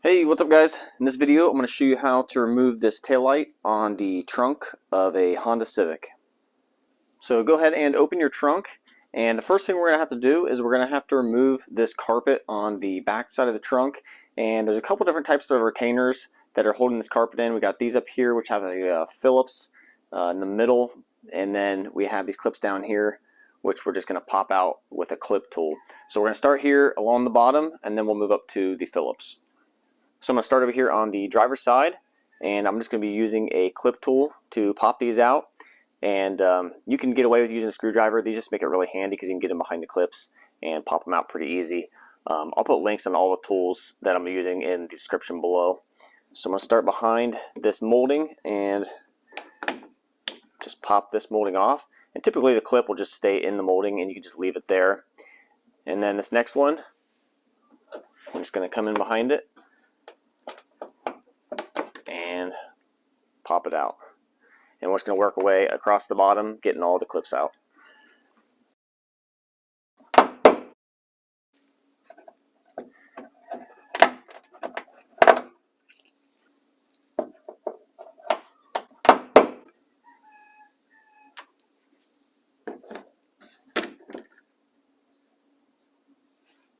Hey, what's up guys? In this video I'm going to show you how to remove this taillight on the trunk of a Honda Civic. So go ahead and open your trunk, and the first thing we're going to have to do is we're going to have to remove this carpet on the back side of the trunk. And there's a couple different types of retainers that are holding this carpet in. We got these up here which have a Phillips in the middle, and then we have these clips down here which we're just going to pop out with a clip tool. So we're going to start here along the bottom and then we'll move up to the Phillips. So I'm going to start over here on the driver's side, and I'm just going to be using a clip tool to pop these out. And you can get away with using a screwdriver. These just make it really handy because you can get them behind the clips and pop them out pretty easy. I'll put links on all the tools that I'm using in the description below. So I'm going to start behind this molding and just pop this molding off. And typically the clip will just stay in the molding and you can just leave it there. And then this next one, I'm just going to come in behind it and pop it out. And we're just going to work our way across the bottom, getting all the clips out.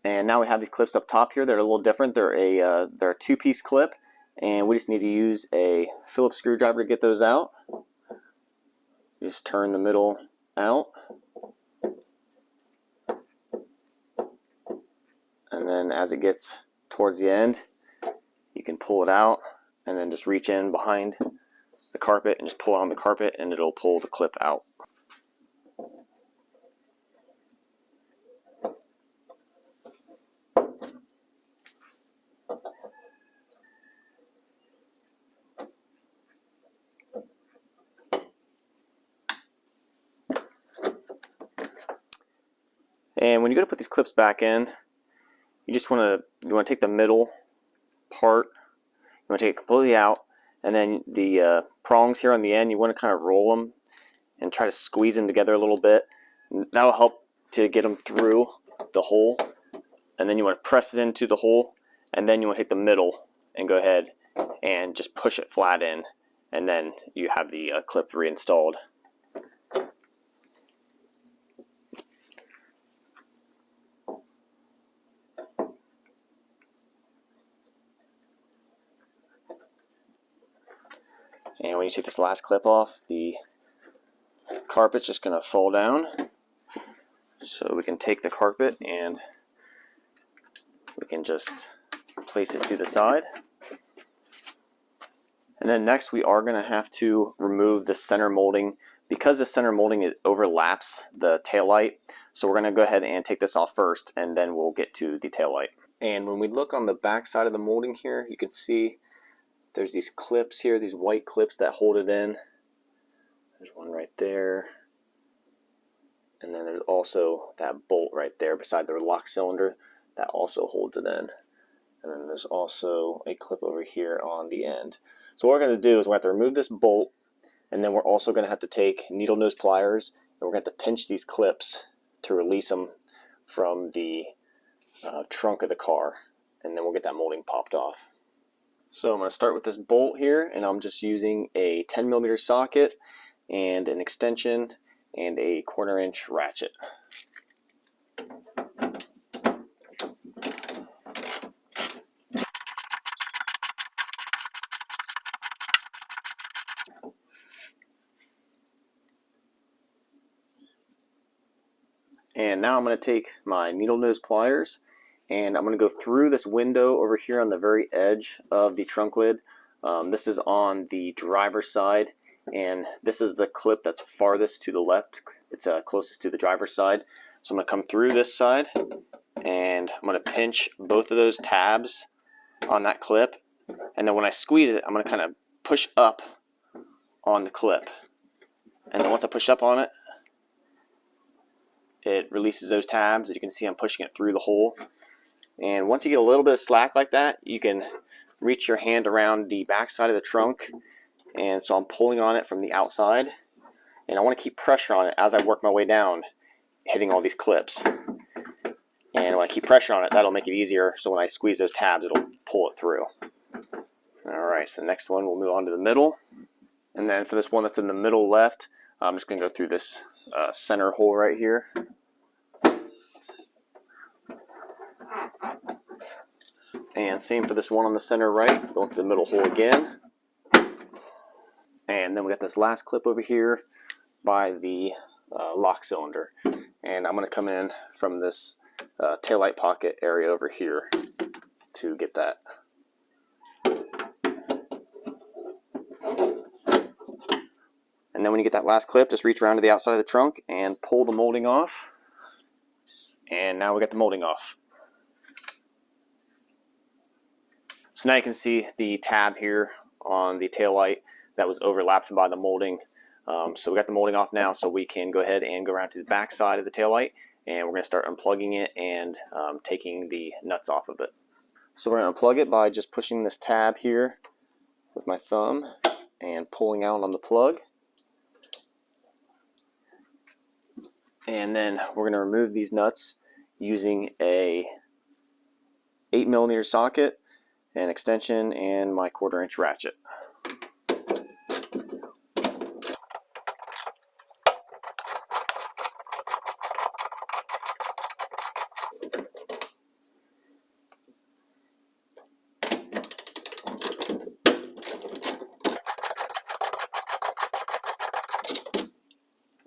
And now we have these clips up top here. They're a little different. They're a two-piece clip, and we just need to use a Phillips screwdriver to get those out. Just turn the middle out, and then as it gets towards the end, you can pull it out, and then just reach in behind the carpet and just pull on the carpet, and it'll pull the clip out. And when you go to put these clips back in, you just want to take the middle part, you want to take it completely out, and then the prongs here on the end, you want to kind of roll them and try to squeeze them together a little bit. That'll help to get them through the hole. And then you want to press it into the hole, and then you want to take the middle and go ahead and just push it flat in, and then you have the clip reinstalled. And when you take this last clip off, the carpet's just going to fall down. So we can take the carpet and we can just place it to the side. And then next we are going to have to remove the center molding. Because the center molding, it overlaps the taillight. So we're going to go ahead and take this off first, and then we'll get to the taillight. And when we look on the back side of the molding here, you can see there's these clips here, these white clips that hold it in. There's one right there. And then there's also that bolt right there beside the lock cylinder that also holds it in. And then there's also a clip over here on the end. So what we're going to do is we're going to have to remove this bolt, and then we're also going to have to take needle nose pliers, and we're going to have to pinch these clips to release them from the trunk of the car. And then we'll get that molding popped off. So I'm going to start with this bolt here, and I'm just using a 10mm socket and an extension and a 1/4 inch ratchet. And now I'm going to take my needle nose pliers, and I'm going to go through this window over here on the very edge of the trunk lid. This is on the driver's side, and this is the clip that's farthest to the left. It's closest to the driver's side. So I'm going to come through this side, and I'm going to pinch both of those tabs on that clip. And then when I squeeze it, I'm going to kind of push up on the clip. And then once I push up on it, it releases those tabs. As you can see, I'm pushing it through the hole. And once you get a little bit of slack like that, you can reach your hand around the back side of the trunk. And so I'm pulling on it from the outside. And I want to keep pressure on it as I work my way down, hitting all these clips. And when I keep pressure on it, that'll make it easier, so when I squeeze those tabs, it'll pull it through. Alright, so the next one, we'll move on to the middle. And then for this one that's in the middle left, I'm just going to go through this center hole right here. And same for this one on the center right, going through the middle hole again. And then we got this last clip over here by the lock cylinder. And I'm going to come in from this taillight pocket area over here to get that. And then when you get that last clip, just reach around to the outside of the trunk and pull the molding off. And now we got the molding off. So now you can see the tab here on the taillight that was overlapped by the molding. So we got the molding off now, so we can go ahead and go around to the back side of the taillight, and we're going to start unplugging it and taking the nuts off of it. So we're going to unplug it by just pushing this tab here with my thumb and pulling out on the plug. And then we're going to remove these nuts using a 8mm socket, an extension, and my 1/4" ratchet.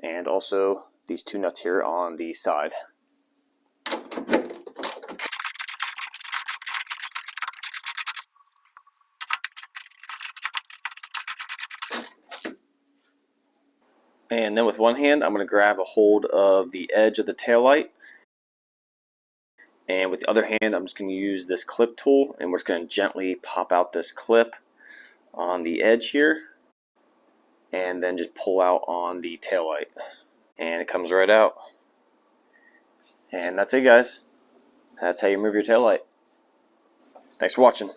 And also these two nuts here on the side. And then with one hand, I'm going to grab a hold of the edge of the taillight. And with the other hand, I'm just going to use this clip tool, and we're just going to gently pop out this clip on the edge here. And then just pull out on the taillight. And it comes right out. And that's it, guys. That's how you remove your taillight. Thanks for watching.